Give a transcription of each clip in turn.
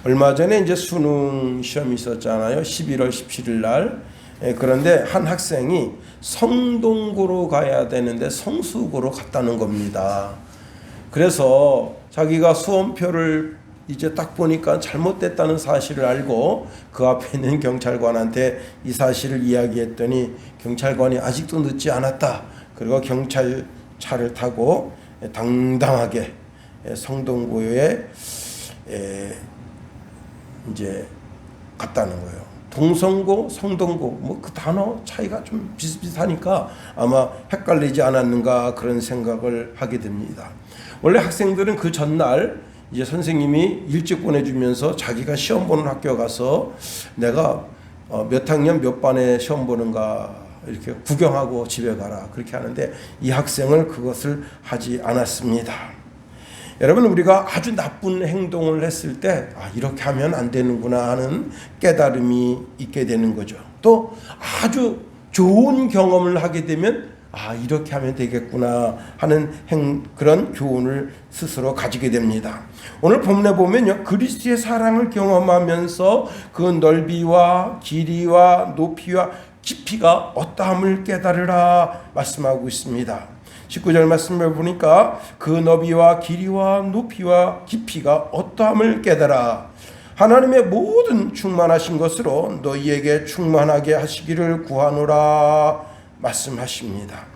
얼마 전에 이제 수능 시험이 있었잖아요. 11월 17일 날. 그런데 한 학생이 성동고로 가야 되는데 성수고로 갔다는 겁니다. 그래서 자기가 수험표를 이제 딱 보니까 잘못됐다는 사실을 알고 그 앞에 있는 경찰관한테 이 사실을 이야기했더니 경찰관이 아직도 늦지 않았다. 그리고 경찰차를 타고 당당하게 성동고에 이제 갔다는 거예요. 동성고, 성동고 뭐 그 단어 차이가 좀 비슷비슷하니까 아마 헷갈리지 않았는가 그런 생각을 하게 됩니다. 원래 학생들은 그 전날 이제 선생님이 일찍 보내주면서 자기가 시험 보는 학교 가서 내가 몇 학년 몇 반에 시험 보는가 이렇게 구경하고 집에 가라 그렇게 하는데 이 학생은 그것을 하지 않았습니다. 여러분, 우리가 아주 나쁜 행동을 했을 때 이렇게 하면 안 되는구나 하는 깨달음이 있게 되는 거죠. 또 아주 좋은 경험을 하게 되면 이렇게 하면 되겠구나 하는 그런 교훈을 스스로 가지게 됩니다. 오늘 본문에 보면요, 그리스도의 사랑을 경험하면서 그 넓이와 길이와 높이와 깊이가 어떠함을 깨달으라 말씀하고 있습니다. 19절 말씀을 보니까 그 너비와 길이와 높이와 깊이가 어떠함을 깨달아 하나님의 모든 충만하신 것으로 너희에게 충만하게 하시기를 구하노라 말씀하십니다.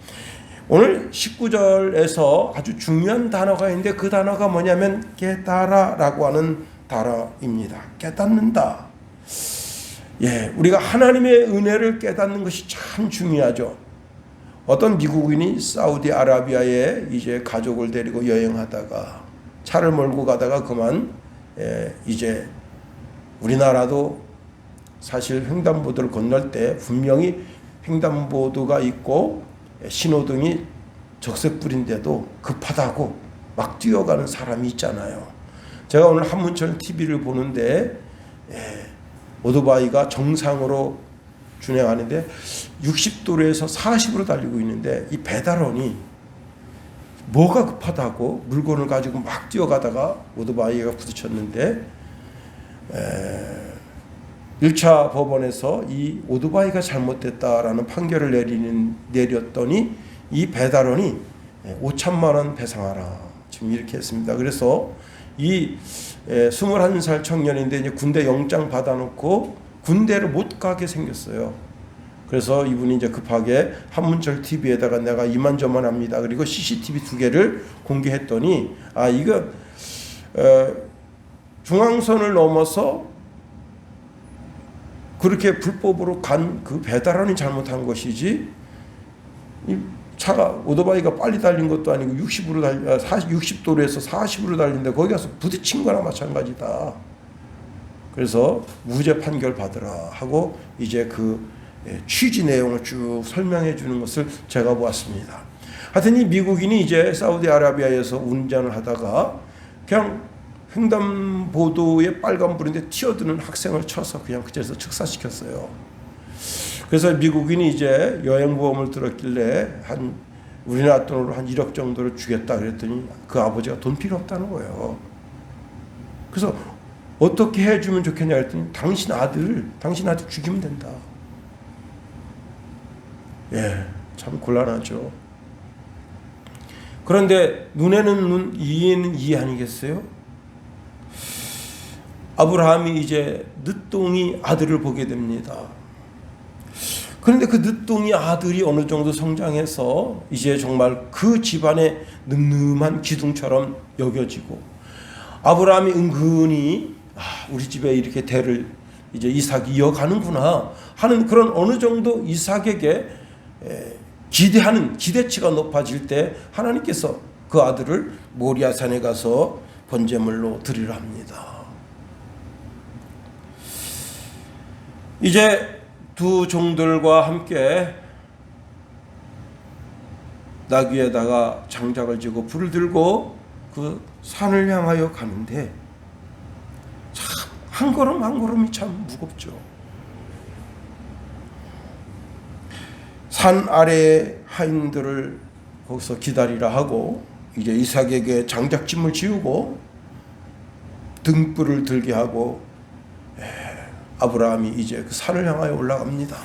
오늘 19절에서 아주 중요한 단어가 있는데 그 단어가 뭐냐면 깨달아라고 하는 단어입니다. 깨닫는다. 우리가 하나님의 은혜를 깨닫는 것이 참 중요하죠. 어떤 미국인이 사우디아라비아에 이제 가족을 데리고 여행하다가 차를 몰고 가다가 그만 이제 우리나라도 사실 횡단보도를 건널 때 분명히 횡단보도가 있고 신호등이 적색불인데도 급하다고 막 뛰어가는 사람이 있잖아요. 제가 오늘 한문철 TV를 보는데 오토바이가 정상으로 준행하는데 60도로에서 40으로 달리고 있는데 이 배달원이 뭐가 급하다고 물건을 가지고 막 뛰어가다가 오토바이가 부딪혔는데 1차 법원에서 이 오토바이가 잘못됐다라는 판결을 내렸더니 이 배달원이 5천만 원 배상하라 지금 이렇게 했습니다. 그래서 이 21살 청년인데 이제 군대 영장 받아놓고 군대를 못 가게 생겼어요. 그래서 이분이 이제 급하게 한문철 TV에다가 내가 이만저만합니다. 그리고 CCTV 2개를 공개했더니 이거 중앙선을 넘어서 그렇게 불법으로 간 그 배달원이 잘못한 것이지 이 차가 오토바이가 빨리 달린 것도 아니고 60도로에서 40으로 달린데 거기 가서 부딪힌 거나 마찬가지다. 그래서 무죄 판결 받으라 하고 이제 그 취지 내용을 쭉 설명해 주는 것을 제가 보았습니다. 하여튼 이 미국인이 이제 사우디아라비아에서 운전을 하다가 그냥 횡단보도에 빨간불인데 튀어드는 학생을 쳐서 그냥 그 자리에서 즉사시켰어요. 그래서 미국인이 이제 여행보험을 들었길래 한 우리나라 돈으로 한 1억 정도를 주겠다 그랬더니 그 아버지가 돈 필요 없다는 거예요. 그래서 어떻게 해주면 좋겠냐 했더니 당신 아들 죽이면 된다. 참 곤란하죠. 그런데 눈에는 눈, 이에는 이 아니겠어요? 아브라함이 이제 늦둥이 아들을 보게 됩니다. 그런데 그 늦둥이 아들이 어느 정도 성장해서 이제 정말 그 집안의 늠름한 기둥처럼 여겨지고 아브라함이 은근히 우리 집에 이렇게 대를 이제 이삭이 이어가는구나 하는 그런 어느 정도 이삭에게 기대하는 기대치가 높아질 때 하나님께서 그 아들을 모리아산에 가서 번제물로 드리라 합니다. 이제 두 종들과 함께 나귀에다가 장작을 지고 불을 들고 그 산을 향하여 가는데 참 한 걸음 한 걸음이 참 무겁죠. 산 아래의 하인들을 거기서 기다리라 하고 이제 이삭에게 장작짐을 지우고 등불을 들게 하고 아브라함이 이제 그 산을 향하여 올라갑니다.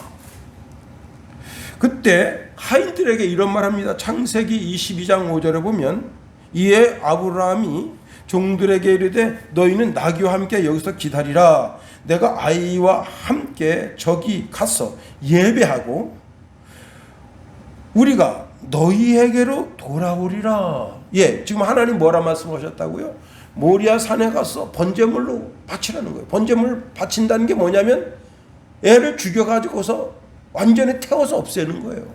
그때 하인들에게 이런 말합니다. 창세기 22장 5절에 보면 이에 아브라함이 종들에게 이르되 너희는 나귀와 함께 여기서 기다리라. 내가 아이와 함께 저기 가서 예배하고 우리가 너희에게로 돌아오리라. 지금 하나님 뭐라 말씀하셨다고요? 모리아 산에 가서 번제물로 바치라는 거예요. 번제물 바친다는 게 뭐냐면 애를 죽여가지고서 완전히 태워서 없애는 거예요.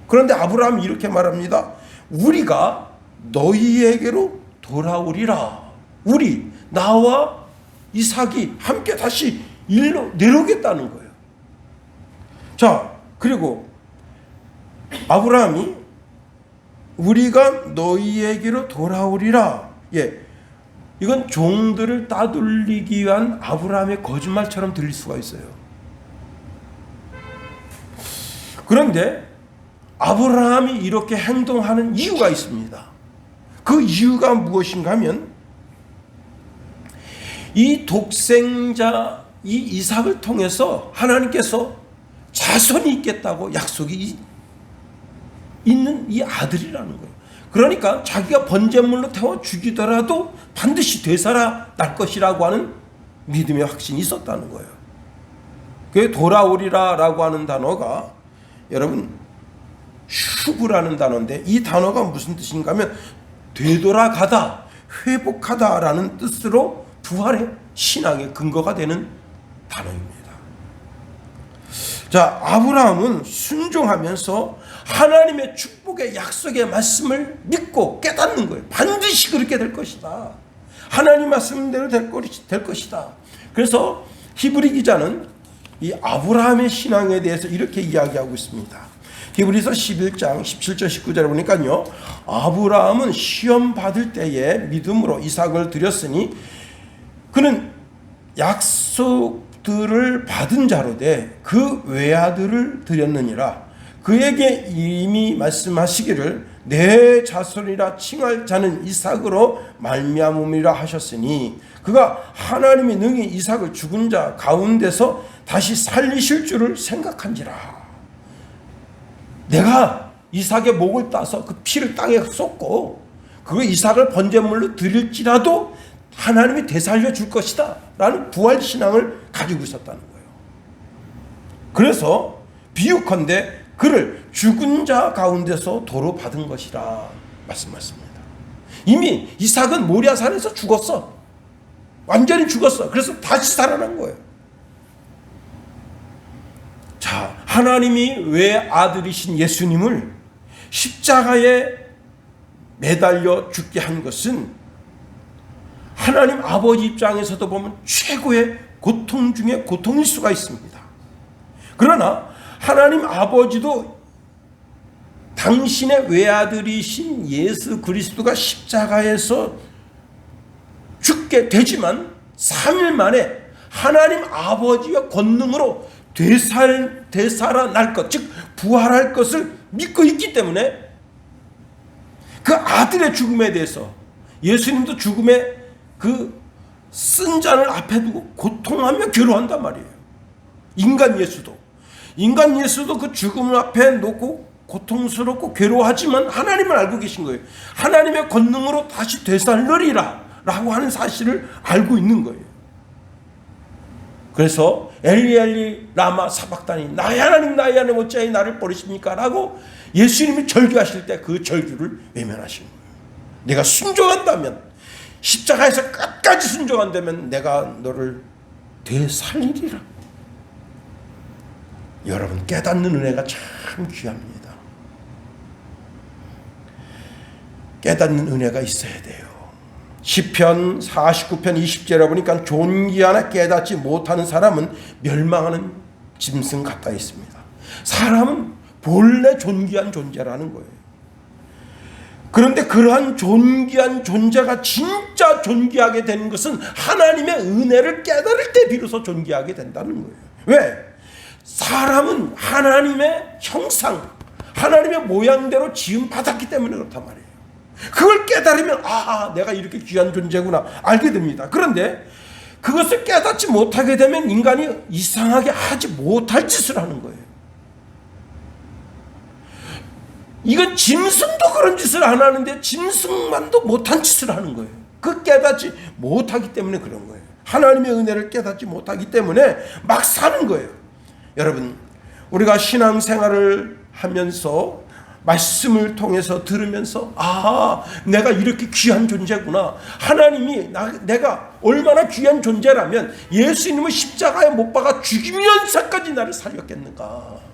그런데 아브라함이 이렇게 말합니다. 우리가 너희에게로 돌아오리라. 우리, 나와 이삭이 함께 다시 일로 내려오겠다는 거예요. 자, 그리고 아브라함이 우리가 너희에게로 돌아오리라. 이건 종들을 따돌리기 위한 아브라함의 거짓말처럼 들릴 수가 있어요. 그런데 아브라함이 이렇게 행동하는 이유가 있습니다. 그 이유가 무엇인가 하면 이 독생자 이 이삭을 통해서 하나님께서 자손이 있겠다고 약속이 있는 이 아들이라는 거예요. 그러니까 자기가 번제물로 태워 죽이더라도 반드시 되살아날 것이라고 하는 믿음의 확신이 있었다는 거예요. 그 돌아오리라라고 하는 단어가 여러분 슈브라는 단어인데 이 단어가 무슨 뜻인가 하면 되돌아가다, 회복하다라는 뜻으로 부활의 신앙의 근거가 되는 단어입니다. 자, 아브라함은 순종하면서 하나님의 축복의 약속의 말씀을 믿고 깨닫는 거예요. 반드시 그렇게 될 것이다. 하나님 말씀대로 될 것이다. 그래서 히브리 기자는 이 아브라함의 신앙에 대해서 이렇게 이야기하고 있습니다. 히브리서 11장 17절 19절에 보니까요. 아브라함은 시험 받을 때에 믿음으로 이삭을 드렸으니 그는 약속들을 받은 자로 돼 그 외아들을 드렸느니라. 그에게 이미 말씀하시기를 내 자손이라 칭할 자는 이삭으로 말미암음이라 하셨으니 그가 하나님이 능히 이삭을 죽은 자 가운데서 다시 살리실 줄을 생각한지라. 내가 이삭의 목을 따서 그 피를 땅에 쏟고 그 이삭을 번제물로 드릴지라도 하나님이 되살려 줄 것이다 라는 부활신앙을 가지고 있었다는 거예요. 그래서 비유컨대 그를 죽은 자 가운데서 도로 받은 것이라 말씀하십니다. 이미 이삭은 모리아산에서 죽었어. 완전히 죽었어. 그래서 다시 살아난 거예요. 자, 하나님이 외아들이신 예수님을 십자가에 매달려 죽게 한 것은 하나님 아버지 입장에서도 보면 최고의 고통 중에 고통일 수가 있습니다. 그러나 하나님 아버지도 당신의 외아들이신 예수 그리스도가 십자가에서 죽게 되지만 3일 만에 하나님 아버지의 권능으로 되살아날 것, 즉 부활할 것을 믿고 있기 때문에 그 아들의 죽음에 대해서 예수님도 죽음의 그 쓴 잔을 앞에 두고 고통하며 괴로워한단 말이에요. 인간 예수도 그 죽음을 앞에 놓고 고통스럽고 괴로워하지만 하나님을 알고 계신 거예요. 하나님의 권능으로 다시 되살리리라 라고 하는 사실을 알고 있는 거예요. 그래서 엘리 엘리 라마 사박다니 나의 하나님 어찌하여 나를 버리십니까? 라고 예수님이 절규하실 때 그 절규를 외면하신 거예요. 내가 순종한다면, 십자가에서 끝까지 순종한다면 내가 너를 되살리리라. 여러분, 깨닫는 은혜가 참 귀합니다. 깨닫는 은혜가 있어야 돼요. 시편 49편 20절에 보니까 존귀하나 깨닫지 못하는 사람은 멸망하는 짐승 가까이 있습니다. 사람은 본래 존귀한 존재라는 거예요. 그런데 그러한 존귀한 존재가 진짜 존귀하게 되는 것은 하나님의 은혜를 깨달을 때 비로소 존귀하게 된다는 거예요. 왜? 사람은 하나님의 형상, 하나님의 모양대로 지음 받았기 때문에 그렇단 말이에요. 그걸 깨달으면 내가 이렇게 귀한 존재구나 알게 됩니다. 그런데 그것을 깨닫지 못하게 되면 인간이 이상하게 하지 못할 짓을 하는 거예요. 이건 짐승도 그런 짓을 안 하는데 짐승만도 못한 짓을 하는 거예요. 그 깨닫지 못하기 때문에 그런 거예요. 하나님의 은혜를 깨닫지 못하기 때문에 막 사는 거예요. 여러분, 우리가 신앙생활을 하면서 말씀을 통해서 들으면서 내가 이렇게 귀한 존재구나. 하나님이 내가 얼마나 귀한 존재라면 예수님을 십자가에 못 박아 죽이면서까지 나를 살렸겠는가.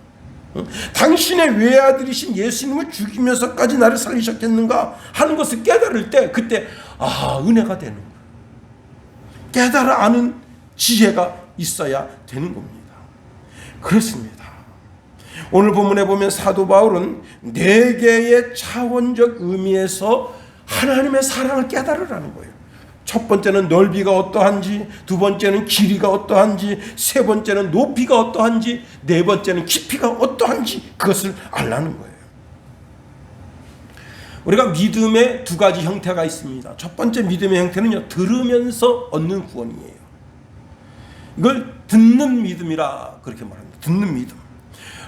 당신의 외아들이신 예수님을 죽이면서까지 나를 살리셨겠는가 하는 것을 깨달을 때 그때 은혜가 되는 거예요. 깨달아 아는 지혜가 있어야 되는 겁니다. 그렇습니다. 오늘 본문에 보면 사도 바울은 4개의 차원적 의미에서 하나님의 사랑을 깨달으라는 거예요. 첫 번째는 넓이가 어떠한지, 두 번째는 길이가 어떠한지, 세 번째는 높이가 어떠한지, 네 번째는 깊이가 어떠한지 그것을 알라는 거예요. 우리가 믿음의 2가지 형태가 있습니다. 첫 번째 믿음의 형태는요, 들으면서 얻는 구원이에요. 이걸 듣는 믿음이라 그렇게 말합니다. 듣는 믿음.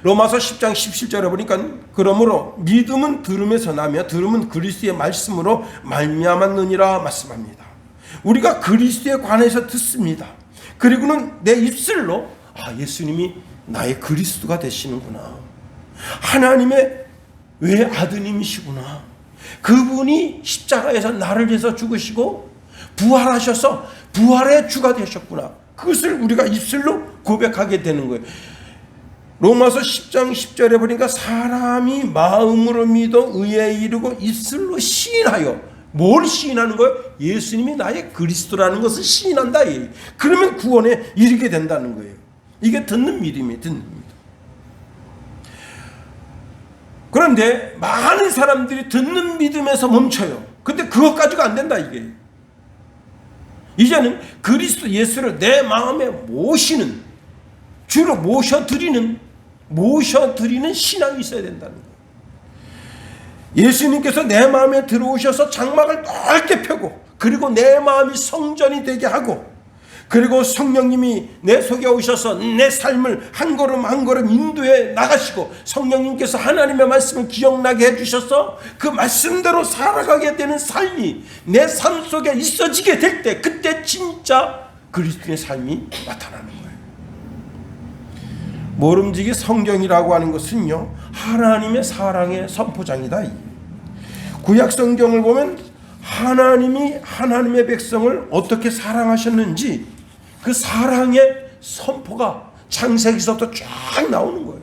로마서 10장 17절에 보니까 그러므로 믿음은 들음에서 나며 들음은 그리스도의 말씀으로 말미암았느니라 말씀합니다. 우리가 그리스도에 관해서 듣습니다. 그리고는 내 입술로 예수님이 나의 그리스도가 되시는구나. 하나님의 외아드님이시구나. 그분이 십자가에서 나를 위해서 죽으시고 부활하셔서 부활의 주가 되셨구나. 그것을 우리가 입술로 고백하게 되는 거예요. 로마서 10장 10절에 보니까 사람이 마음으로 믿어 의에 이르고 입술로 시인하여, 뭘 시인하는 거예요? 예수님이 나의 그리스도라는 것을 시인한다. 그러면 구원에 이르게 된다는 거예요. 이게 듣는 믿음이에요. 듣는 믿음. 그런데 많은 사람들이 듣는 믿음에서 멈춰요. 근데 그것 가지고 안 된다 이게. 이제는 그리스도 예수를 내 마음에 모시는, 주로 모셔드리는 신앙이 있어야 된다는 거예요. 예수님께서 내 마음에 들어오셔서 장막을 넓게 펴고, 그리고 내 마음이 성전이 되게 하고, 그리고 성령님이 내 속에 오셔서 내 삶을 한 걸음 한 걸음 인도해 나가시고, 성령님께서 하나님의 말씀을 기억나게 해주셔서 그 말씀대로 살아가게 되는 삶이 내 삶 속에 있어지게 될 때, 그때 진짜 그리스도의 삶이 나타나는 거예요. 모름지기 성경이라고 하는 것은요, 하나님의 사랑의 선포장이다. 구약 성경을 보면 하나님이 하나님의 백성을 어떻게 사랑하셨는지 그 사랑의 선포가 창세기서부터 쫙 나오는 거예요.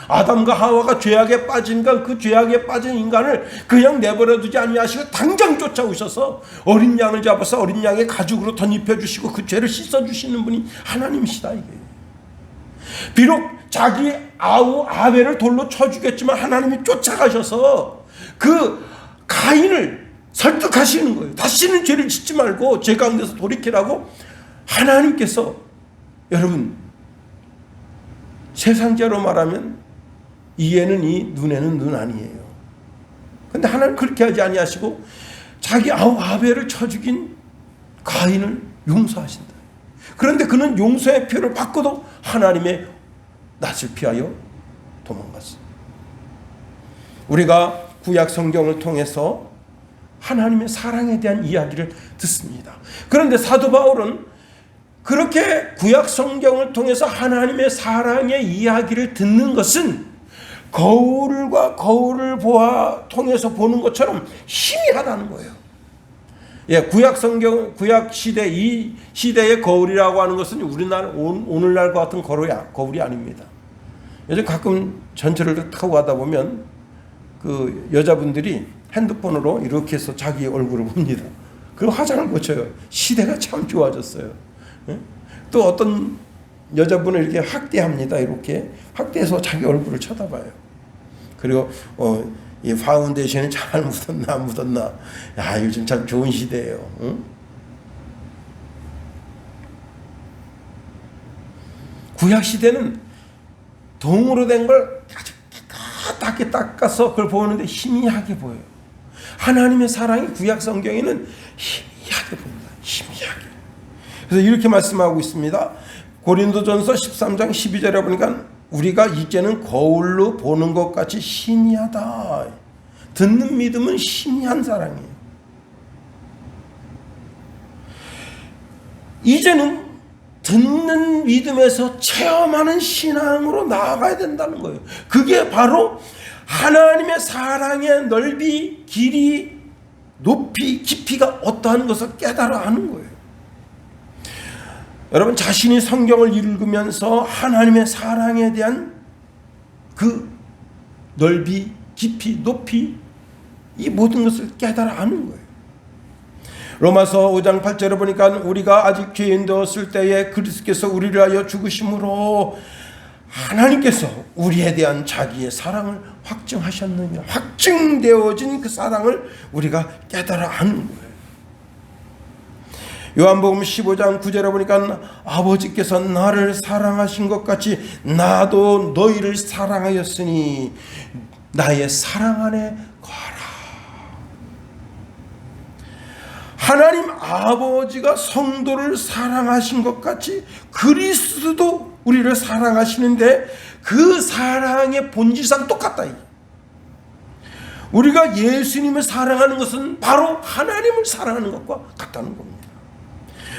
아담과 하와가 죄악에 빠진가, 그 죄악에 빠진 인간을 그냥 내버려 두지 아니하시고 당장 쫓아오셔서 어린 양을 잡아서 어린 양의 가죽으로 덧입혀 주시고 그 죄를 씻어 주시는 분이 하나님이시다 이게. 비록 자기 아우 아벨을 돌로 쳐 죽였지만 하나님이 쫓아가셔서 그 가인을 설득하시는 거예요. 다시는 죄를 짓지 말고 죄 가운데서 돌이키라고 하나님께서, 여러분, 세상죄로 말하면 이에는 이, 눈에는 눈 아니에요. 근데 하나님 그렇게 하지 아니하시고 자기 아우 아벨을 쳐 죽인 가인을 용서하신다. 그런데 그는 용서의 표를 받고도 하나님의 낯을 피하여 도망갔어요. 우리가 구약 성경을 통해서 하나님의 사랑에 대한 이야기를 듣습니다. 그런데 사도 바울은 그렇게 구약 성경을 통해서 하나님의 사랑의 이야기를 듣는 것은 거울과 거울을 통해서 보는 것처럼 희미하다는 거예요. 구약 성경, 구약 시대, 이 시대의 거울이라고 하는 것은 오늘날과 같은 거울이 아닙니다. 요즘 가끔 전철을 타고 가다 보면 그 여자분들이 핸드폰으로 이렇게 해서 자기 얼굴을 봅니다. 그 화장을 고쳐요. 시대가 참 좋아졌어요. 또 어떤 여자분을 이렇게 확대합니다. 이렇게 확대해서 자기 얼굴을 쳐다봐요. 그리고 이 파운데이션이 잘 묻었나 안 묻었나. 야, 요즘 참 좋은 시대예요. 응? 구약 시대는 동으로 된 걸 아주 깨끗하게 닦아서 그걸 보는데 희미하게 보여요. 하나님의 사랑이 구약 성경에는 희미하게 봅니다. 희미하게. 그래서 이렇게 말씀하고 있습니다. 고린도전서 13장 12절에 보니까 우리가 이제는 거울로 보는 것 같이 희미하다. 듣는 믿음은 희미한 사랑이에요. 이제는 듣는 믿음에서 체험하는 신앙으로 나아가야 된다는 거예요. 그게 바로 하나님의 사랑의 넓이, 길이, 높이, 깊이가 어떠한 것을 깨달아 하는 거예요. 여러분, 자신이 성경을 읽으면서 하나님의 사랑에 대한 그 넓이, 깊이, 높이, 이 모든 것을 깨달아 아는 거예요. 로마서 5장 8절에 보니까 우리가 아직 죄인 되었을 때에 그리스도께서 우리를 위하여 죽으심으로 하나님께서 우리에 대한 자기의 사랑을 확증하셨느냐. 확증되어진 그 사랑을 우리가 깨달아 아는 거예요. 요한복음 15장 9절에 보니까 아버지께서 나를 사랑하신 것 같이 나도 너희를 사랑하였으니 나의 사랑 안에 거하라. 하나님 아버지가 성도를 사랑하신 것 같이 그리스도도 우리를 사랑하시는데 그 사랑의 본질상 똑같다. 우리가 예수님을 사랑하는 것은 바로 하나님을 사랑하는 것과 같다는 겁니다.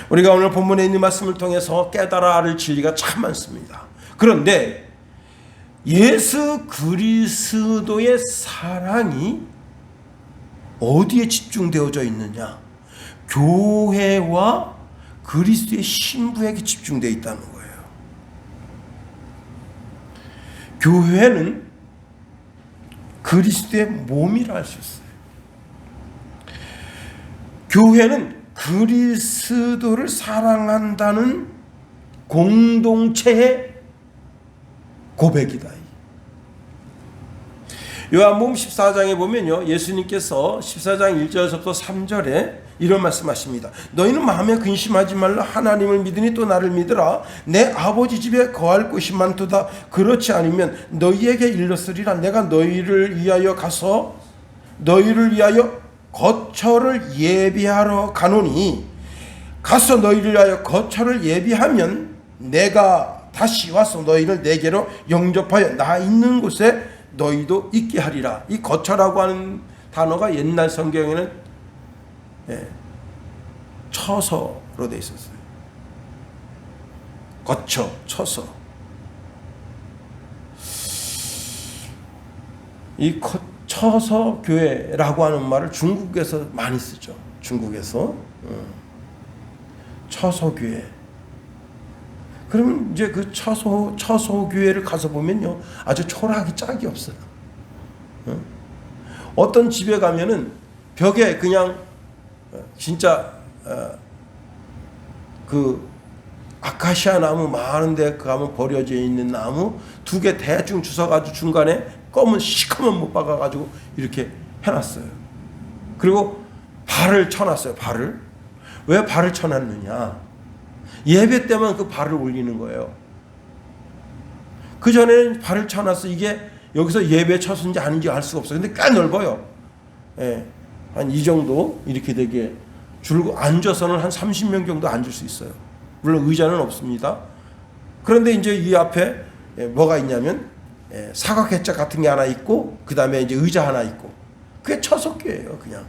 우리가 오늘 본문에 있는 말씀을 통해서 깨달아 알 진리가 참 많습니다. 그런데 예수 그리스도의 사랑이 어디에 집중되어져 있느냐? 교회와 그리스도의 신부에게 집중되어 있다는 거예요. 교회는 그리스도의 몸이라 할 수 있어요. 교회는 그리스도를 사랑한다는 공동체의 고백이다. 요한복음 14장에 보면요, 예수님께서 14장 1절에서부터 3절에 이런 말씀하십니다. 너희는 마음에 근심하지 말라. 하나님을 믿으니 또 나를 믿으라. 내 아버지 집에 거할 곳이 많도다. 그렇지 않으면 너희에게 일렀으리라. 내가 너희를 위하여 가서 너희를 위하여 거처를 예비하러 가노니 가서 너희를 위하여 거처를 예비하면 내가 다시 와서 너희를 내게로 영접하여 나 있는 곳에 너희도 있게 하리라. 이 거처라고 하는 단어가 옛날 성경에는 처서로 되어 있었어요. 거처, 처서. 이 처서 교회라고 하는 말을 중국에서 많이 쓰죠. 중국에서 처서 교회. 그러면 이제 그 처소 교회를 가서 보면요, 아주 초라하기 짝이 없어요. 어떤 집에 가면은 벽에 그냥 진짜 그 아카시아 나무 많은데 가면 버려져 있는 나무 2개 대충 주워가지고 중간에 검은 시커먼 못 박아가지고 이렇게 해놨어요. 그리고 발을 쳐놨어요. 발을. 왜 발을 쳐놨느냐? 예배 때만 그 발을 올리는 거예요. 그 전에는 발을 쳐놨어. 이게 여기서 예배 처소인지 아닌지 알 수가 없어요. 근데 꽤 넓어요. 예, 한 이 정도 이렇게 되게 줄고 앉아서는 한 30명 정도 앉을 수 있어요. 물론 의자는 없습니다. 그런데 이제 이 앞에 뭐가 있냐면 사각개짝 같은 게 하나 있고 그 다음에 이제 의자 하나 있고 그게 처석교예요. 그냥.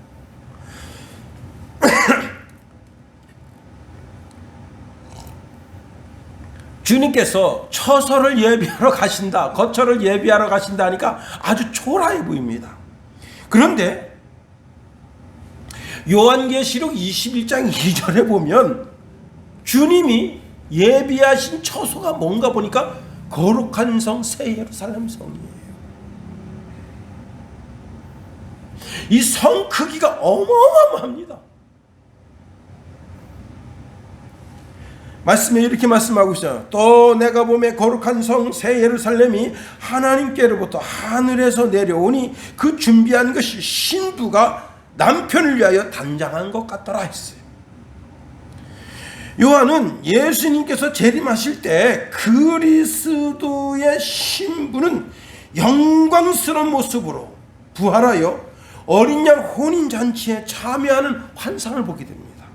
주님께서 처소를 예비하러 가신다, 거처를 예비하러 가신다 하니까 아주 초라해 보입니다. 그런데 요한계시록 21장 2절에 보면 주님이 예비하신 처소가 뭔가 보니까 거룩한 성 새 예루살렘 성이에요. 이 성 크기가 어마어마합니다. 말씀에 이렇게 말씀하고 있어요. 또 내가 보매 거룩한 성 새 예루살렘이 하나님께로부터 하늘에서 내려오니 그 준비한 것이 신부가 남편을 위하여 단장한 것 같더라 했어요. 요한은 예수님께서 재림하실 때 그리스도의 신부는 영광스러운 모습으로 부활하여 어린 양 혼인잔치에 참여하는 환상을 보게 됩니다.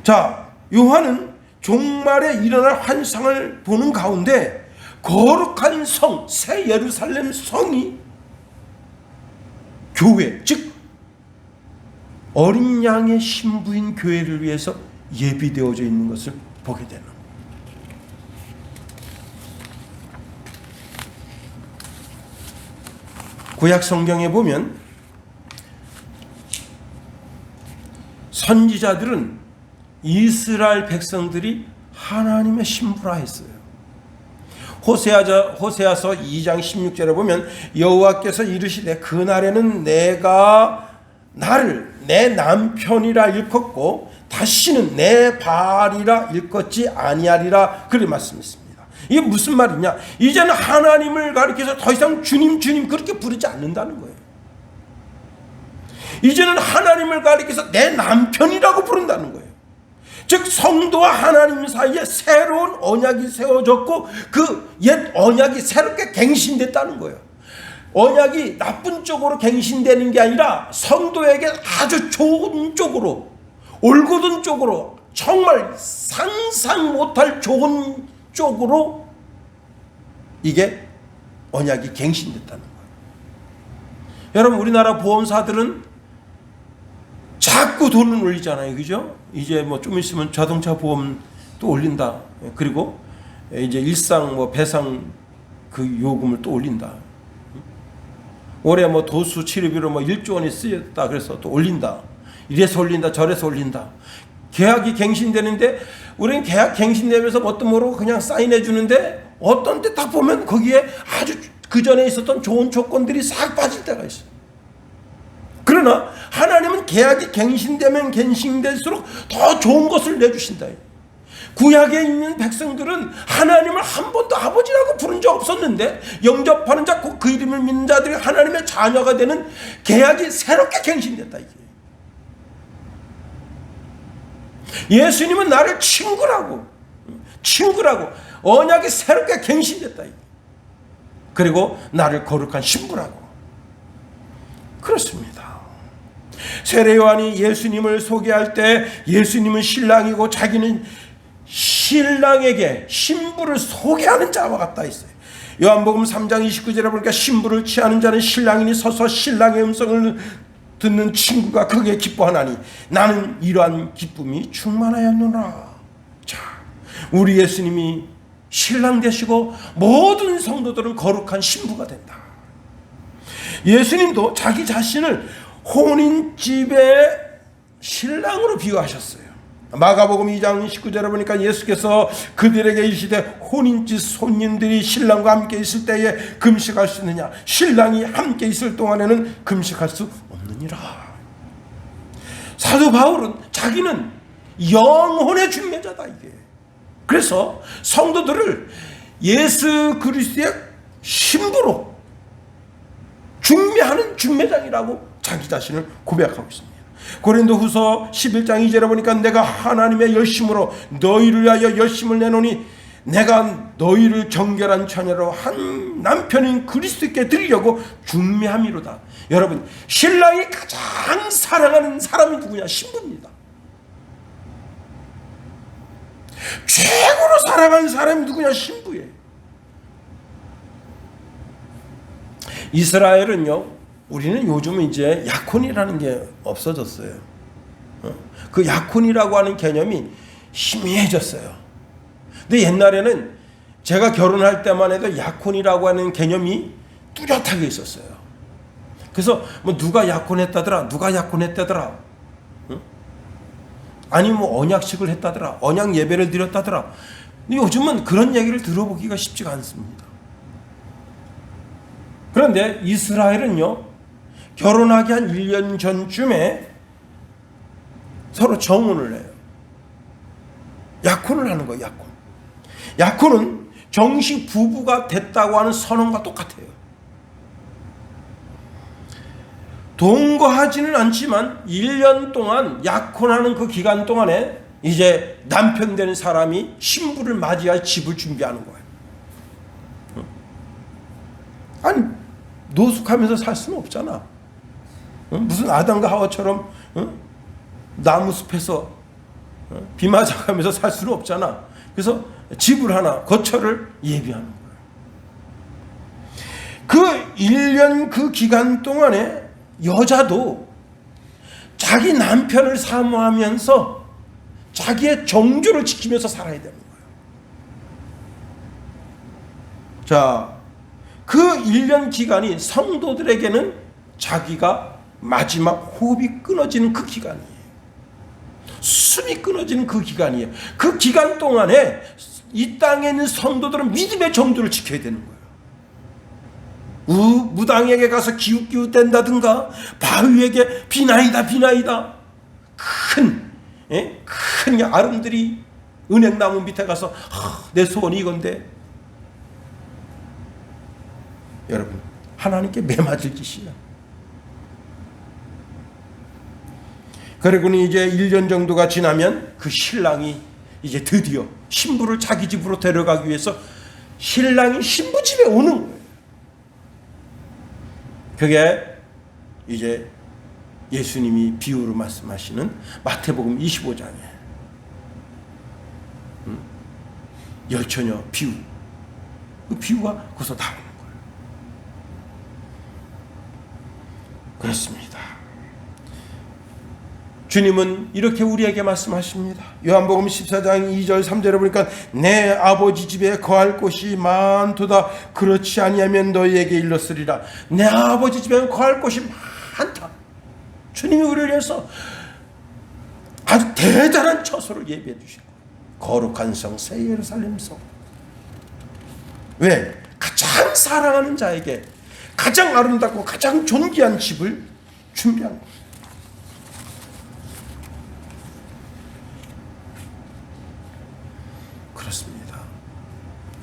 자, 요한은 종말에 일어날 환상을 보는 가운데 거룩한 성, 새 예루살렘 성이 교회, 즉 어린 양의 신부인 교회를 위해서 예비되어져 있는 것을 보게 되는 겁니다. 구약 성경에 보면 선지자들은 이스라엘 백성들이 하나님의 신부라 했어요. 호세아서 2장 16절에 보면 여호와께서 이르시되 그날에는 내가 나를 내 남편이라 일컫고 다시는 내 발이라 일컫지 아니하리라, 그렇게 말씀했습니다. 이게 무슨 말이냐? 이제는 하나님을 가리켜서 더 이상 주님 주님 그렇게 부르지 않는다는 거예요. 이제는 하나님을 가리켜서 내 남편이라고 부른다는 거예요. 즉 성도와 하나님 사이에 새로운 언약이 세워졌고 그 옛 언약이 새롭게 갱신됐다는 거예요. 언약이 나쁜 쪽으로 갱신되는 게 아니라 성도에게 아주 좋은 쪽으로, 올곧은 쪽으로, 정말 상상 못할 좋은 쪽으로 이게 언약이 갱신됐다는 거예요. 여러분, 우리나라 보험사들은 자꾸 돈을 올리잖아요. 그죠? 이제 뭐 좀 있으면 자동차 보험 또 올린다. 그리고 이제 일상 뭐 배상 그 요금을 또 올린다. 올해 뭐 도수 치료비로 뭐 1조 원이 쓰였다 그래서 또 올린다. 이래서 올린다, 저래서 올린다. 계약이 갱신되는데 우리는 계약 갱신되면서 뭣도 모르고 그냥 사인해 주는데 어떤 때 딱 보면 거기에 아주 그 전에 있었던 좋은 조건들이 싹 빠질 때가 있어요. 그러나 하나님은 계약이 갱신되면 갱신될수록 더 좋은 것을 내주신다. 구약에 있는 백성들은 하나님을 한 번도 아버지라고 부른 적 없었는데 영접하는 자, 그 이름을 믿는 자들이 하나님의 자녀가 되는 계약이 새롭게 갱신됐다. 이게 예수님은 나를 친구라고 언약이 새롭게 갱신됐다. 이게. 그리고 나를 거룩한 신부라고. 그렇습니다. 세례 요한이 예수님을 소개할 때 예수님은 신랑이고 자기는 신랑에게 신부를 소개하는 자와 같다 했어요. 요한복음 3장 29절에 보니까 신부를 취하는 자는 신랑이니 서서 신랑의 음성을 듣는 친구가 크게 기뻐하나니 나는 이러한 기쁨이 충만하였노라. 자, 우리 예수님이 신랑 되시고 모든 성도들은 거룩한 신부가 된다. 예수님도 자기 자신을 혼인집의 신랑으로 비유하셨어요. 마가복음 2장 19절에 보니까 예수께서 그들에게 이르시되 혼인집 손님들이 신랑과 함께 있을 때에 금식할 수 있느냐? 신랑이 함께 있을 동안에는 금식할 수 없느니라. 사도 바울은 자기는 영혼의 중매자다. 이게. 그래서 성도들을 예수 그리스도의 신부로 중매하는 중매장이라고 자기 자신을 고백하고 있습니다. 고린도후서 11장 2절에 보니까 내가 하나님의 열심으로 너희를 위하여 열심을 내노니 내가 너희를 정결한 처녀로 한 남편인 그리스도께 드리려고 중매함이로다. 여러분, 신랑이 가장 사랑하는 사람이 누구냐? 신부입니다. 최고로 사랑하는 사람이 누구냐? 신부예요. 이스라엘은요, 우리는 요즘은 이제 약혼이라는 게 없어졌어요. 그 약혼이라고 하는 개념이 희미해졌어요. 근데 옛날에는 제가 결혼할 때만 해도 약혼이라고 하는 개념이 뚜렷하게 있었어요. 그래서 뭐 누가 약혼했다더라, 누가 약혼했다더라, 아니 뭐 언약식을 했다더라, 언약 예배를 드렸다더라. 근데 요즘은 그런 얘기를 들어보기가 쉽지가 않습니다. 그런데 이스라엘은요, 결혼하기 한 1년 전쯤에 서로 정혼을 해요. 약혼을 하는 거예요. 약혼은 정식 부부가 됐다고 하는 선언과 똑같아요. 동거하지는 않지만 1년 동안 약혼하는 그 기간 동안에 이제 남편 되는 사람이 신부를 맞이할 집을 준비하는 거예요. 아니, 노숙하면서 살 수는 없잖아. 무슨 아담과 하와처럼 나무 숲에서 비 맞아가면서 살 수는 없잖아. 그래서 집을 하나, 거처를 예비하는 거예요. 그 1년 그 기간 동안에 여자도 자기 남편을 사모하면서 자기의 정주를 지키면서 살아야 되는 거예요. 자, 그 1년 기간이 성도들에게는 자기가 마지막 호흡이 끊어지는 그 기간이에요. 숨이 끊어지는 그 기간이에요. 그 기간 동안에 이 땅에 있는 성도들은 믿음의 정도를 지켜야 되는 거예요. 무당에게 가서 기웃기웃댄다든가 바위에게 비나이다 큰 아름들이 은행나무 밑에 가서 내 소원이 이건데, 여러분 하나님께 매맞을 짓이야. 그리고는 이제 1년 정도가 지나면 그 신랑이 이제 드디어 신부를 자기 집으로 데려가기 위해서 신랑이 신부 집에 오는 거예요. 그게 이제 예수님이 비유로 말씀하시는 마태복음 25장에 열처녀 비유, 그 비유가 거기서 나오는 거예요. 그렇습니다. 주님은 이렇게 우리에게 말씀하십니다. 요한복음 14장 2절 3절에 보니까 내 아버지 집에 거할 곳이 많도다. 그렇지 아니하면 너희에게 일렀으리라. 내 아버지 집에 거할 곳이 많다. 주님이 우리를 위해서 아주 대단한 처소를 예비해 주시고, 거룩한 성 새 예루살렘 성. 왜? 가장 사랑하는 자에게 가장 아름답고 가장 존귀한 집을 준비한 겁니다. 그렇습니다.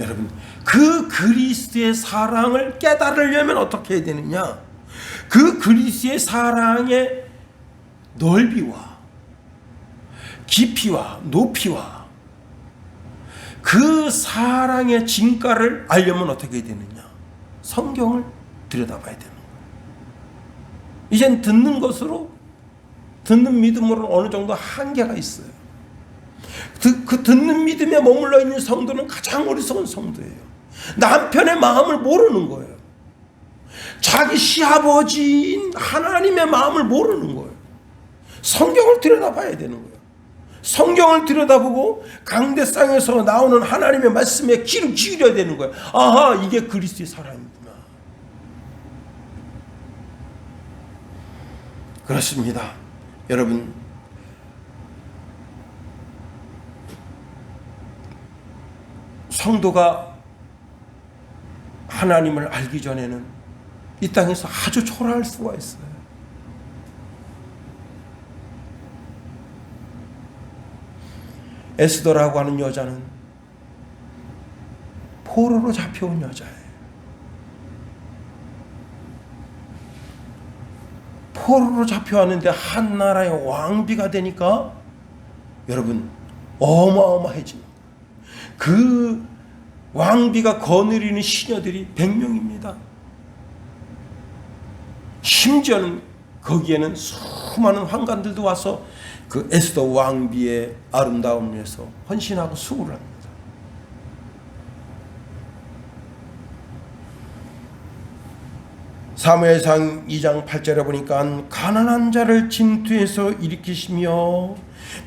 여러분, 그 그리스도의 사랑을 깨달으려면 어떻게 해야 되느냐? 그 그리스도의 사랑의 넓이와 깊이와 높이와 그 사랑의 진가를 알려면 어떻게 해야 되느냐? 성경을 들여다봐야 되는 거예요. 이젠 듣는 것으로, 듣는 믿음으로 어느 정도 한계가 있어요. 그 듣는 믿음에 머물러 있는 성도는 가장 어리석은 성도예요. 남편의 마음을 모르는 거예요. 자기 시아버지인 하나님의 마음을 모르는 거예요. 성경을 들여다봐야 되는 거예요. 성경을 들여다보고 강대상에서 나오는 하나님의 말씀에 귀를 기울여야 되는 거예요. 아하, 이게 그리스도의 사랑이구나. 그렇습니다. 여러분, 성도가 하나님을 알기 전에는 이 땅에서 아주 초라할 수가 있어요. 에스더라고 하는 여자는 포로로 잡혀온 여자예요. 포로로 잡혀왔는데 한 나라의 왕비가 되니까 여러분 어마어마해집니다. 그 왕비가 거느리는 시녀들이 100명입니다. 심지어는 거기에는 수많은 환관들도 와서 그 에스더 왕비의 아름다움을 위해서 헌신하고 수고를 합니다. 사무엘상 2장 8절에 보니까 가난한 자를 진투에서 일으키시며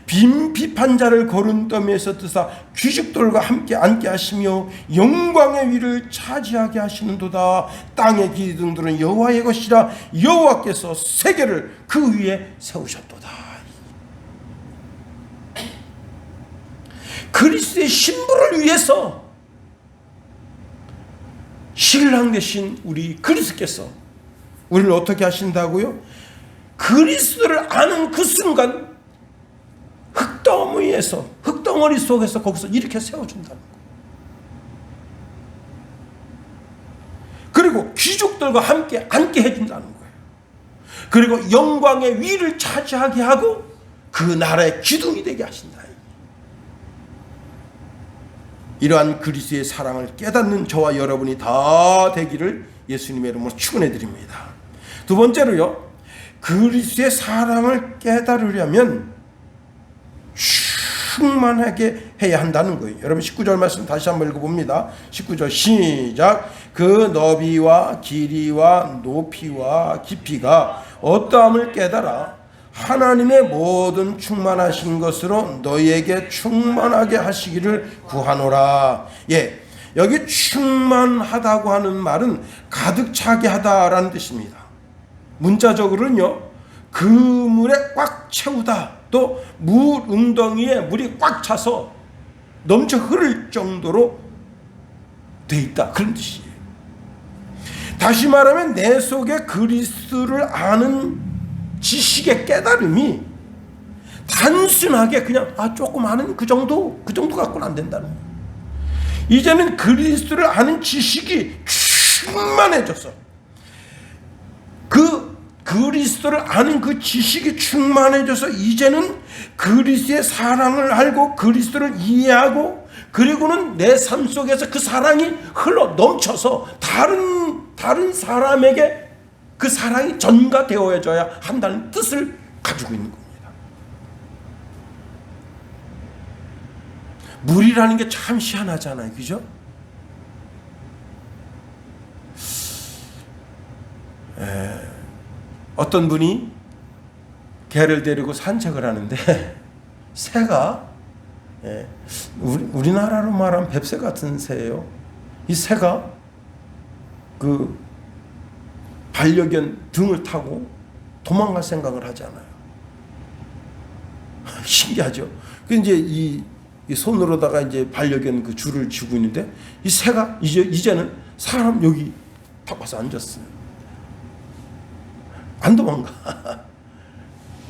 빈 비판자를 거름더미에서 뜨사 귀족들과 함께 앉게 하시며 영광의 위를 차지하게 하시는도다. 땅의 기둥들은 여호와의 것이라. 여호와께서 세계를 그 위에 세우셨도다. 그리스도의 신부를 위해서 신랑 되신 우리 그리스도께서 우리를 어떻게 하신다고요? 그리스도를 아는 그 순간 흙덩어리에서, 흙덩어리 속에서 거기서 이렇게 세워준다는 거예요. 그리고 귀족들과 함께 앉게 해준다는 거예요. 그리고 영광의 위를 차지하게 하고 그 나라의 기둥이 되게 하신다. 이러한 그리스도의 사랑을 깨닫는 저와 여러분이 다 되기를 예수님의 이름으로 축원해 드립니다. 두 번째로요, 그리스도의 사랑을 깨달으려면 충만하게 해야 한다는 거예요. 여러분 19절 말씀 다시 한번 읽어봅니다. 19절 시작. 그 너비와 길이와 높이와 깊이가 어떠함을 깨달아 하나님의 모든 충만하신 것으로 너희에게 충만하게 하시기를 구하노라. 예, 여기 충만하다고 하는 말은 가득 차게 하다라는 뜻입니다. 문자적으로는요, 그 물에 꽉 채우다, 또 물 웅덩이에 물이 꽉 차서 넘쳐 흐를 정도로 돼 있다, 그런 뜻이에요. 다시 말하면 내 속에 그리스도를 아는 지식의 깨달음이 단순하게 그냥 조금 아는 그 정도 갖고는 안 된다는 거예요. 이제는 그리스도를 아는 지식이 충만해져서 그리스도를 아는 그 지식이 충만해져서 이제는 그리스도의 사랑을 알고 그리스도를 이해하고, 그리고는 내 삶 속에서 그 사랑이 흘러 넘쳐서 다른 사람에게 그 사랑이 전가되어져야 한다는 뜻을 가지고 있는 겁니다. 물이라는 게 참 희한하잖아요, 그죠? 어떤 분이 개를 데리고 산책을 하는데 새가, 우리나라로 말하면 뱁새 같은 새예요. 이 새가 그 반려견 등을 타고 도망갈 생각을 하지 않아요. 신기하죠. 그 이제 이 손으로다가 이제 반려견 그 줄을 쥐고 있는데 이 새가 이제는 사람 여기 딱 와서 앉았어요. 안 도망가.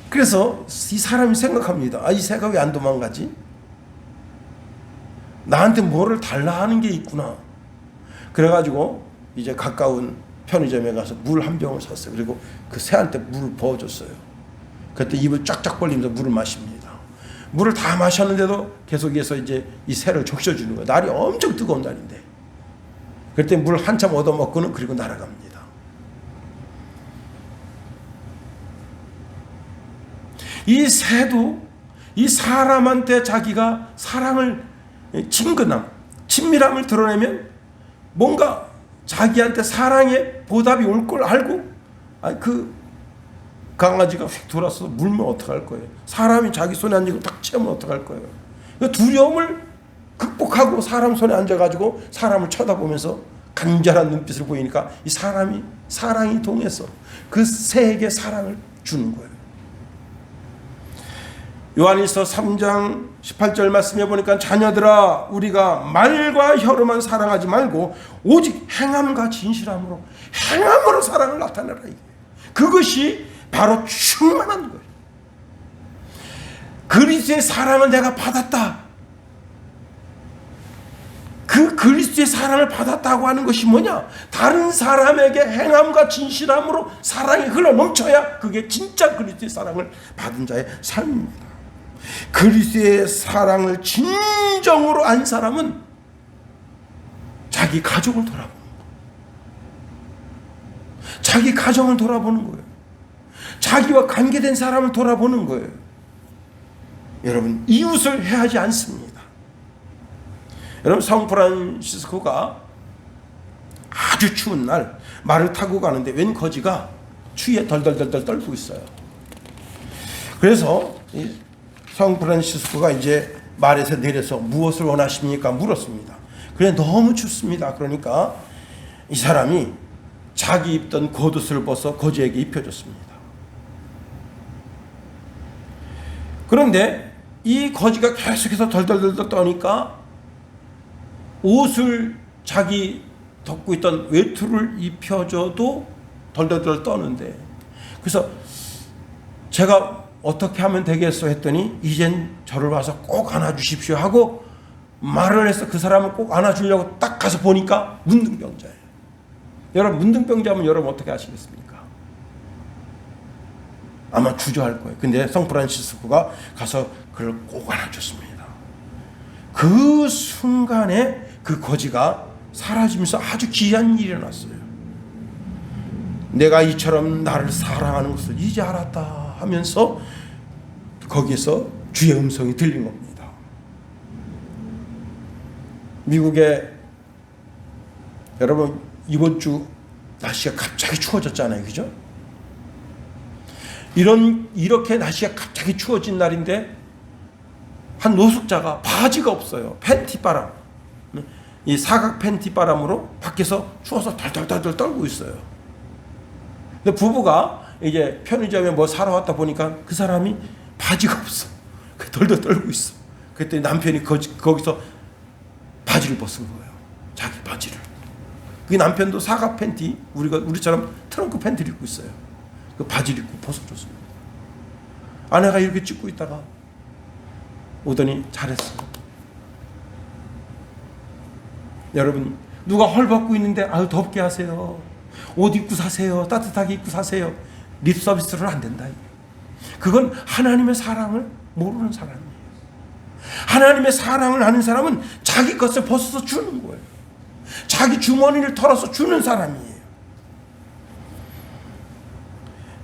그래서 이 사람이 생각합니다. 이 새가 왜 안 도망가지? 나한테 뭐를 달라 하는 게 있구나. 그래가지고 이제 가까운 편의점에 가서 물 한 병을 샀어요. 그리고 그 새한테 물을 부어줬어요. 그때 입을 쫙쫙 벌리면서 물을 마십니다. 물을 다 마셨는데도 계속해서 이제 이 새를 적셔주는 거예요. 날이 엄청 뜨거운 날인데. 그때 물 한참 얻어먹고는 그리고 날아갑니다. 이 새도 이 사람한테 자기가 사랑을, 친밀함을 드러내면 뭔가 자기한테 사랑의 보답이 올 걸 알고, 그 강아지가 휙 돌아서 물면 어떡할 거예요? 사람이 자기 손에 앉고 딱 채우면 어떡할 거예요? 두려움을 극복하고 사람 손에 앉아가지고 사람을 쳐다보면서 간절한 눈빛을 보이니까 이 사랑이 통해서 그 새에게 사랑을 주는 거예요. 요한일서 3장 18절 말씀해 보니까 자녀들아 우리가 말과 혀로만 사랑하지 말고 오직 행함과 진실함으로 사랑을 나타내라. 그것이 바로 충만한 거예요. 그리스도의 사랑을 내가 받았다. 그 그리스도의 사랑을 받았다고 하는 것이 뭐냐? 다른 사람에게 행함과 진실함으로 사랑이 흘러 넘쳐야 그게 진짜 그리스도의 사랑을 받은 자의 삶입니다. 그리스도의 사랑을 진정으로 안 사람은 자기 가족을 돌아보는 거예요. 자기 가정을 돌아보는 거예요. 자기와 관계된 사람을 돌아보는 거예요. 여러분, 이웃을 해하지 않습니다. 여러분, 성프란시스코가 아주 추운 날 말을 타고 가는데 웬 거지가 추위에 덜덜덜 떨고 있어요. 그래서 성프란시스코가 이제 말에서 내려서 무엇을 원하십니까? 물었습니다. 그래, 너무 춥습니다. 그러니까 이 사람이 자기 입던 겉옷을 벗어 거지에게 입혀줬습니다. 그런데 이 거지가 계속해서 덜덜덜 떠니까 옷을 자기 덮고 있던 외투를 입혀줘도 덜덜덜 떠는데, 그래서 제가 어떻게 하면 되겠어 했더니 이젠 저를 와서 꼭 안아주십시오 하고 말을 해서 그 사람을 꼭 안아주려고 딱 가서 보니까 문둥병자예요. 여러분, 문둥병자면 여러분 어떻게 하시겠습니까? 아마 주저할 거예요. 근데 성프란시스코가 가서 그를 꼭 안아줬습니다. 그 순간에 그 거지가 사라지면서 아주 귀한 일이 일어났어요. 내가 이처럼 나를 사랑하는 것을 이제 알았다 하면서 거기에서 주의 음성이 들린 겁니다. 미국에 여러분 이번 주 날씨가 갑자기 추워졌잖아요, 그죠? 이렇게 날씨가 갑자기 추워진 날인데 한 노숙자가 바지가 없어요. 팬티 바람, 이 사각 팬티 바람으로 밖에서 추워서 덜덜덜 떨고 있어요. 근데 부부가 이제 편의점에 뭐 사러 왔다 보니까 그 사람이 바지가 없어. 덜덜 떨고 있어. 그때 남편이 거기서 바지를 벗은 거예요. 자기 바지를. 그 남편도 사각 팬티, 우리처럼 트렁크 팬티를 입고 있어요. 그 바지를 입고 벗어줬습니다. 아내가 이렇게 찍고 있다가 오더니 잘했어. 여러분, 누가 헐벗고 있는데 아유 덥게 하세요. 옷 입고 사세요. 따뜻하게 입고 사세요. 립 서비스를 안 된다. 그건 하나님의 사랑을 모르는 사람이에요. 하나님의 사랑을 아는 사람은 자기 것을 벗어서 주는 거예요. 자기 주머니를 털어서 주는 사람이에요.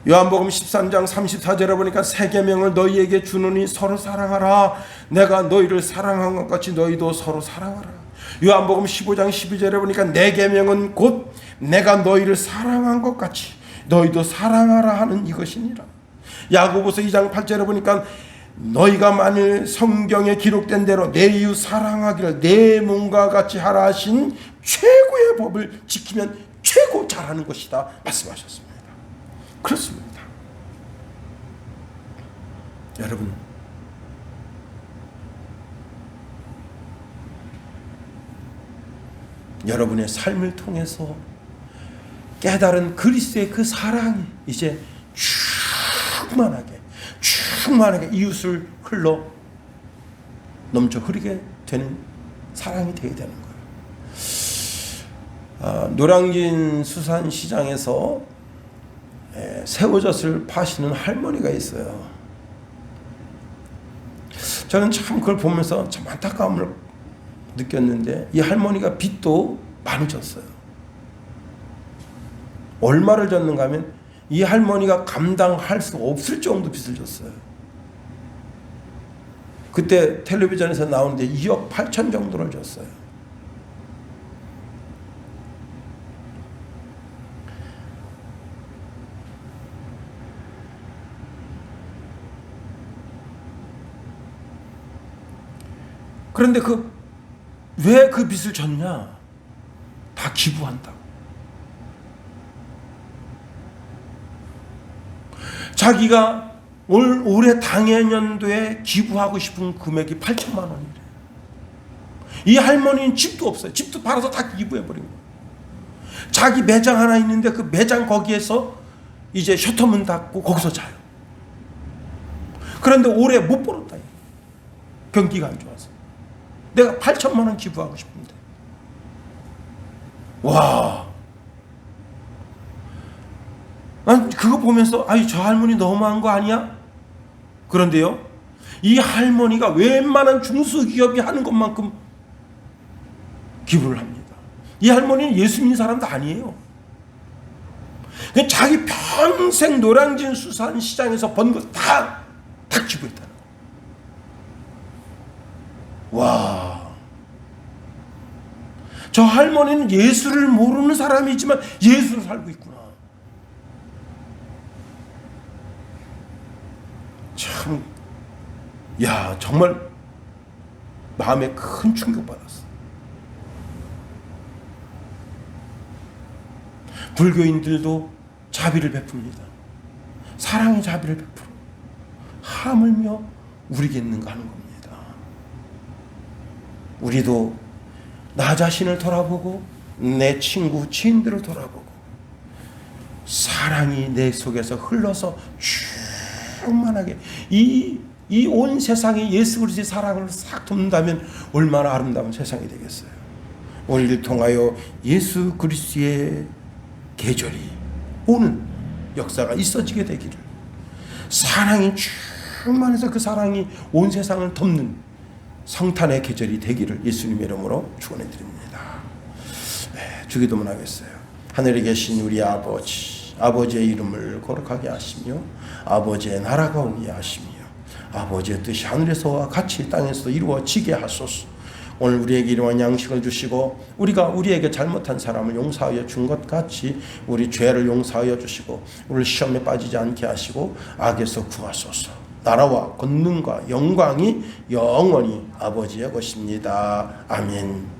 요한복음 13장 34절에 보니까 새 계명을 너희에게 주노니 서로 사랑하라. 내가 너희를 사랑한 것 같이 너희도 서로 사랑하라. 요한복음 15장 12절에 보니까 내 계명은 곧 내가 너희를 사랑한 것 같이 너희도 사랑하라 하는 이것이니라. 야고보서 2장 8절에 보니까 너희가 만일 성경에 기록된 대로 내 이웃 사랑하기를 내 몸과 같이 하라 하신 최고의 법을 지키면 최고 잘하는 것이다 말씀하셨습니다. 그렇습니다. 여러분, 여러분의 삶을 통해서 깨달은 그리스도의 그 사랑이 이제 충만하게 이웃을 흘러 넘쳐 흐르게 되는 사랑이 되게 되는 거예요. 노량진 수산시장에서 새우젓을 파시는 할머니가 있어요. 저는 참 그걸 보면서 참 안타까움을 느꼈는데 이 할머니가 빚도 많이 졌어요. 얼마를 졌는가 하면 이 할머니가 감당할 수 없을 정도 빚을 졌어요. 그때 텔레비전에서 나오는데 2억 8천 정도를 졌어요. 그런데 왜 그 빚을 졌냐? 다 기부한다. 자기가 올해 당해년도에 기부하고 싶은 금액이 8천만 원이래. 이 할머니는 집도 없어요. 집도 팔아서 다 기부해버린 거예요. 자기 매장 하나 있는데 그 매장 거기에서 이제 셔터문 닫고 거기서 자요. 그런데 올해 못 벌었다. 경기가 안 좋아서. 내가 8천만 원 기부하고 싶은데. 와. 난 그거 보면서 아이 저 할머니 너무한 거 아니야? 그런데요, 이 할머니가 웬만한 중소기업이 하는 것만큼 기부를 합니다. 이 할머니는 예수 믿는 사람도 아니에요. 그냥 자기 평생 노량진 수산시장에서 번 거 다 기부했다는 거예요. 와. 저 할머니는 예수를 모르는 사람이지만 예수를 살고 있구나. 참, 야, 정말 마음에 큰 충격받았어. 불교인들도 자비를 베풉니다. 사랑의 자비를 베풀어. 하물며 우리게 있는가 하는 겁니다. 우리도 나 자신을 돌아보고 내 친구, 지인들을 돌아보고 사랑이 내 속에서 흘러서 충만하게 이 온 세상에 예수 그리스도의 사랑을 싹 돕는다면 얼마나 아름다운 세상이 되겠어요. 우리를 통하여 예수 그리스도의 계절이 오는 역사가 있어지게 되기를, 사랑이 충만해서 그 사랑이 온 세상을 덮는 성탄의 계절이 되기를 예수님의 이름으로 축원해 드립니다. 주기도문 하겠어요. 하늘에 계신 우리 아버지, 아버지의 이름을 거룩하게 하시며 아버지의 나라가 오게 하시며 아버지의 뜻이 하늘에서와 같이 땅에서 이루어지게 하소서. 오늘 우리에게 일용할 양식을 주시고 우리가 우리에게 잘못한 사람을 용서하여 준 것 같이 우리 죄를 용서하여 주시고 우리 시험에 빠지지 않게 하시고 악에서 구하소서. 나라와 권능과 영광이 영원히 아버지의 것입니다. 아멘.